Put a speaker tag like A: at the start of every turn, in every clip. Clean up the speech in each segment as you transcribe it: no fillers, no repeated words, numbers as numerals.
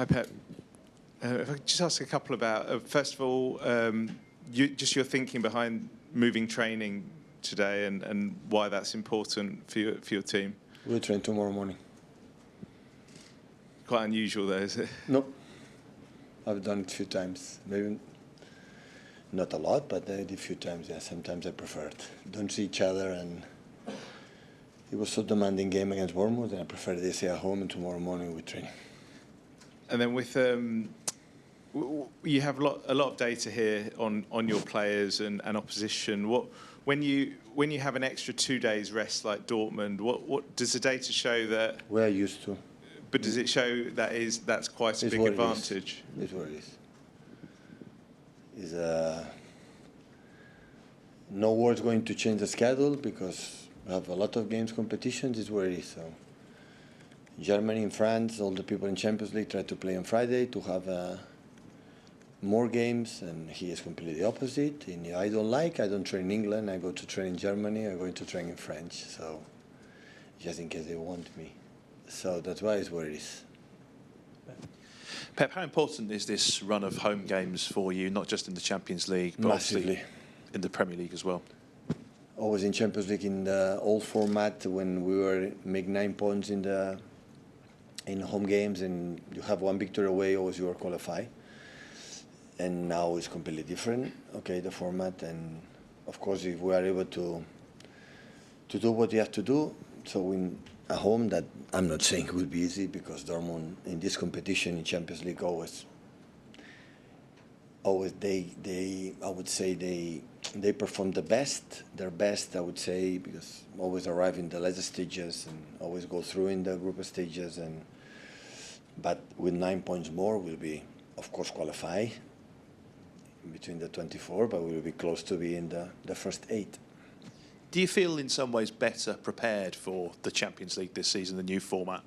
A: Hi, Pep. If I could just ask a couple about, first of all, just your thinking behind moving training today and why that's important for your team.
B: We'll train tomorrow morning.
A: Quite unusual though, is it?
B: No. I've done it a few times. Maybe not a lot, but I did a few times, yeah. Sometimes I prefer it. Don't see each other, and it was so demanding game against Bournemouth, and I prefer they stay at home and tomorrow morning we train.
A: And then with you have a lot of data here on your players and opposition. When you have an extra 2 days rest like Dortmund, what does the data show that?
B: We're used to.
A: But does it show that's quite a big advantage?
B: It's what it is. No word's going to change the schedule because we have a lot of games competitions. It's what it is. So Germany and France, all the people in Champions League try to play on Friday to have more games, and he is completely opposite. And I don't train in England. I go to train in Germany. I'm going to train in French. So just in case they want me. So that's why it's what it is.
C: Pep, how important is this run of home games for you, not just in the Champions League, but
B: massively
C: in the Premier League as well?
B: Always in Champions League in the old format when we were make 9 points in home games, and you have one victory away, always you are qualified. And now it's completely different. Okay, the format, and of course if we are able to do what you have to do, so win at home, that I'm not saying it will be easy, because Dortmund in this competition in Champions League always they I would say they perform their best I would say, because always arrive in the later stages and always go through in the group stages, but with 9 points more we'll be of course qualify between the 24, but we will be close to be in the first 8.
C: Do you feel in some ways better prepared for the Champions League this season, the new format?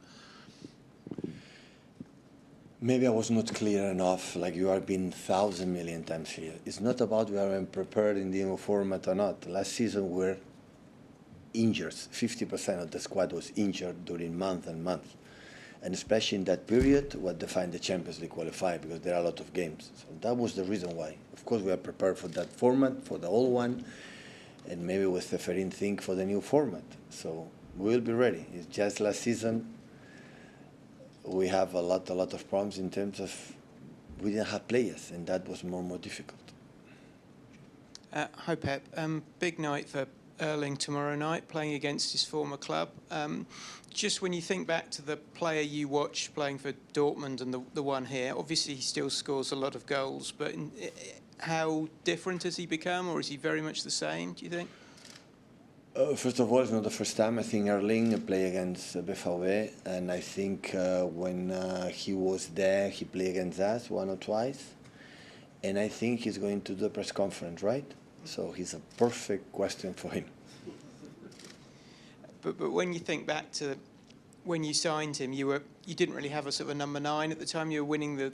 B: Maybe I was not clear enough, like you have been 1,000 million times here. It's not about we are prepared in the new format or not. Last season we were injured. 50% of the squad was injured during month and month. And especially in that period, what defined the Champions League qualify, because there are a lot of games. So that was the reason why. Of course, we are prepared for that format, for the old one, and maybe with the Ferin think for the new format. So we will be ready. It's just last season we have a lot of problems in terms of we didn't have players, and that was more difficult.
D: Hi Pep, big night for Erling tomorrow night, playing against his former club. Just when you think back to the player you watched playing for Dortmund and the one here, obviously he still scores a lot of goals, but how different has he become, or is he very much the same, do you think?
B: First of all, it's not the first time. I think Erling played against BVB, and I think when he was there, he played against us 1 or twice. And I think he's going to do a press conference, right? So he's a perfect question for him.
D: But when you think back to when you signed him, you didn't really have a sort of a number 9 at the time. You were winning the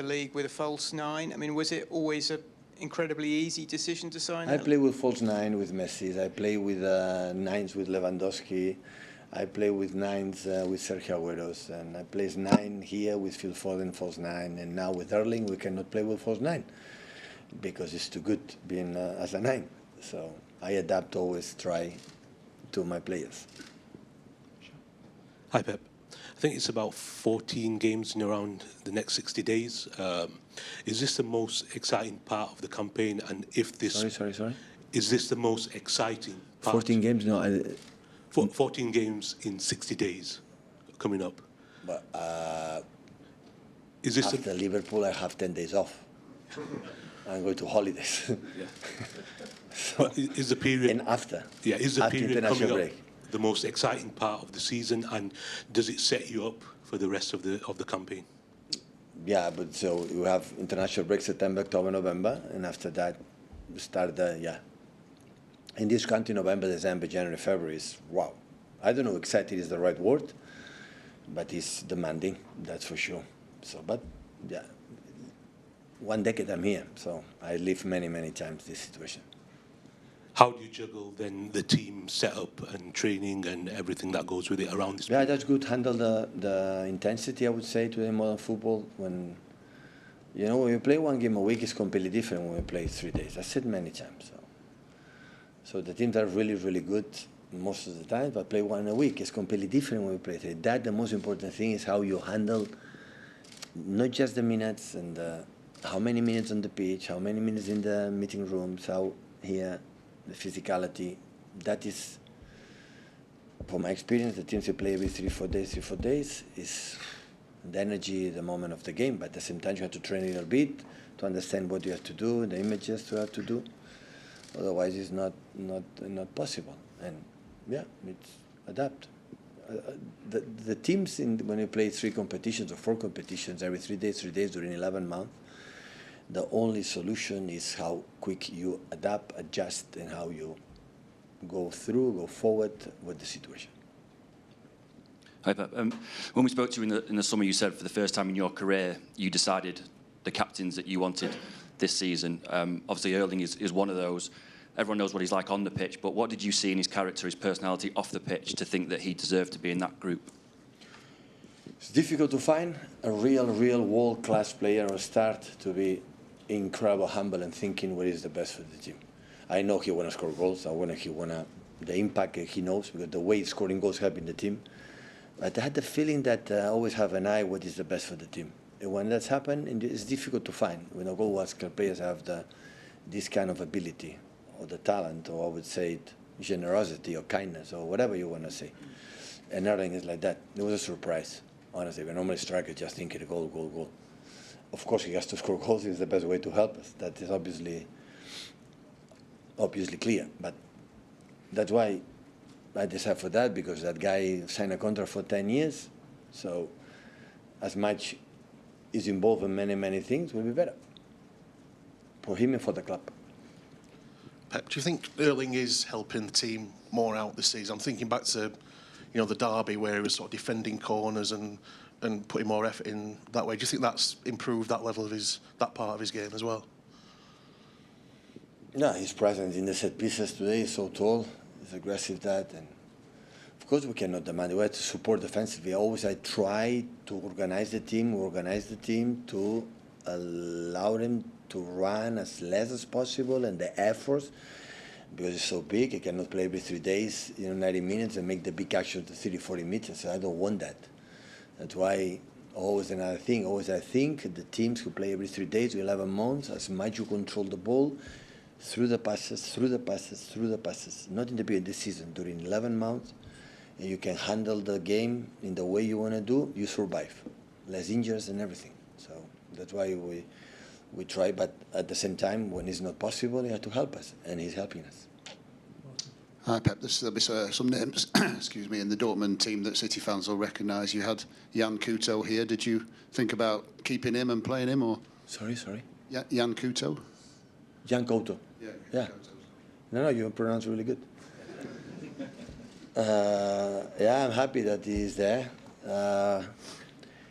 D: league with a false 9. I mean, was it always an incredibly easy decision to sign?
B: I play with false 9 with Messi. I play with 9s with Lewandowski. I play with 9s with Sergio Aguero, and I play 9 here with Phil Foden, false 9, and now with Erling we cannot play with false 9 because it's too good being as a 9. So I adapt, always try to my players.
E: Hi Pep. I think it's about 14 games in around the next 60 days. Is this the most exciting part of the campaign? And if this...
B: Sorry?
E: Is this the most exciting part?
B: 14 games? No.
E: 14 games in 60 days coming up.
B: But
E: is this
B: after Liverpool, I have 10 days off. I'm going to holidays.
E: Yeah.
B: So,
E: is the period...
B: And after?
E: Yeah, is the period coming
B: break.
E: up the most exciting part of the season, and does it set you up for the rest of the campaign?
B: Yeah, but so you have international break September, October, November, and after that we start in this country, November, December, January, February is wow. I don't know excited is the right word, but it's demanding, that's for sure. So, but yeah, 1 decade I'm here, so I live many times this situation.
E: how do you juggle then the team setup and training and everything that goes with it around this?
B: Yeah, that's good. Handle the intensity, I would say, to the modern football. When when you play one game a week, it's completely different when we play 3 days. I said many times. So the teams are really, really good most of the time, but play one a week. It's completely different when we play 3. That the most important thing is how you handle not just the minutes and how many minutes on the pitch, how many minutes in the meeting rooms, how here, the physicality. That is, from my experience, the teams you play every 3-4 days is the energy, the moment of the game. But at the same time, you have to train a little bit to understand what you have to do, the images you have to do. Otherwise, it's not possible. And yeah, it's adapt. The teams when you play 3 competitions or 4 competitions every 3 days during 11 months, the only solution is how quick you adapt, adjust, and how you go forward with the situation.
F: Hi, Pep. When we spoke to you in the summer, you said for the first time in your career, you decided the captains that you wanted this season. Obviously, Erling is one of those. Everyone knows what he's like on the pitch, but what did you see in his character, his personality off the pitch to think that he deserved to be in that group?
B: It's difficult to find a real world-class player or start to be incredible, humble, and thinking what is the best for the team. I know he want to score goals. I want he want the impact he knows, because the way scoring goals helping the team. But I had the feeling that I always have an eye what is the best for the team. And when that's happened, it's difficult to find. When a goal-scoring players have this kind of ability, or the talent, or I would say generosity or kindness, or whatever you want to say. And Erling is like that. It was a surprise, honestly. We normally strikers just thinking goal. Of course, he has to score goals. It's the best way to help us. That is obviously clear. But that's why I decided for that, because that guy signed a contract for 10 years. So as much is involved in many things, will be better for him and for the club.
C: Pep, do you think Erling is helping the team more out this season? I'm thinking back to, the derby where he was sort of defending corners and putting more effort in that way. Do you think that's improved that level of that part of his game as well?
B: Yeah, his presence in the set pieces today is so tall. He's aggressive and of course we cannot demand. We have to support defensively. I try to organize the team to allow them to run as less as possible, and the efforts, because it's so big, he cannot play every 3 days, 90 minutes and make the big action to 30-40 meters. So I don't want that. That's why always another thing. I think the teams who play every 3 days, 11 months, as much you control the ball, through the passes, not in the beginning of the season, during 11 months, and you can handle the game in the way you want to do, you survive. Less injuries and everything. So that's why we try, but at the same time, when it's not possible, he has to help us, and he's helping us.
G: Hi, Pep. There'll be some names, excuse me, in the Dortmund team that City fans will recognise. You had Jan Couto here. Did you think about keeping him and playing him, or?
B: Sorry?
G: Yeah, Jan Couto.
B: Jan Couto. Yeah. No, you pronounce really good. Yeah, I'm happy that he's there.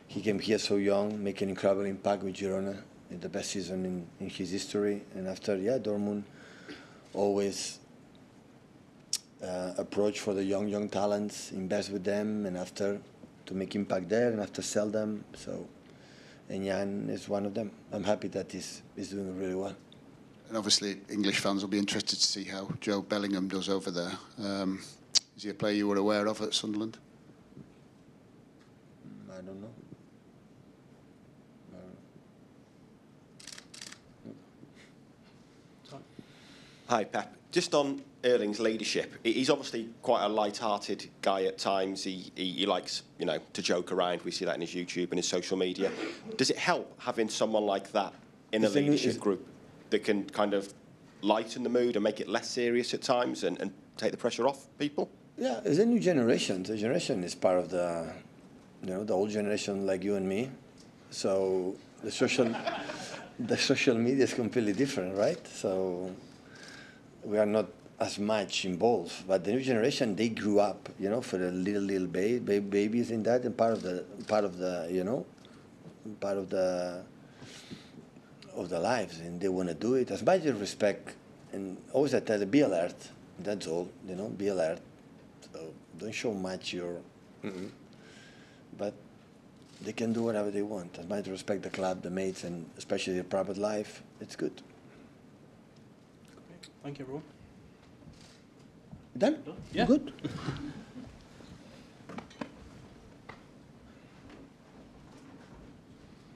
B: He came here so young, making incredible impact with Girona in the best season in his history. And after, Dortmund always approach for the young talents, invest with them, and after to make impact there, and after sell them. So, and Jan is one of them. I'm happy that he's doing really well.
G: And obviously, English fans will be interested to see how Jobe Bellingham does over there. Is he a player you were aware of at Sunderland?
B: I don't know.
H: Hi, Pep. Just on Erling's leadership, he's obviously quite a light-hearted guy at times. He likes, to joke around. We see that in his YouTube and his social media. Does it help having someone like that in a leadership group that can kind of lighten the mood and make it less serious at times and take the pressure off people?
B: Yeah, it's a new generation. The generation is part of the old generation like you and me. So the social media is completely different, right? So we are not as much involved. But the new generation, they grew up, for the little babies in that, and part of the lives, and they want to do it. As much as respect And always I tell them, be alert. That's all, you know, be alert. So don't show much your... But they can do whatever they want. I might respect the club, the mates, and especially their private life. It's good.
I: Thank you, everyone.
B: Done?
I: Yeah.
B: Good.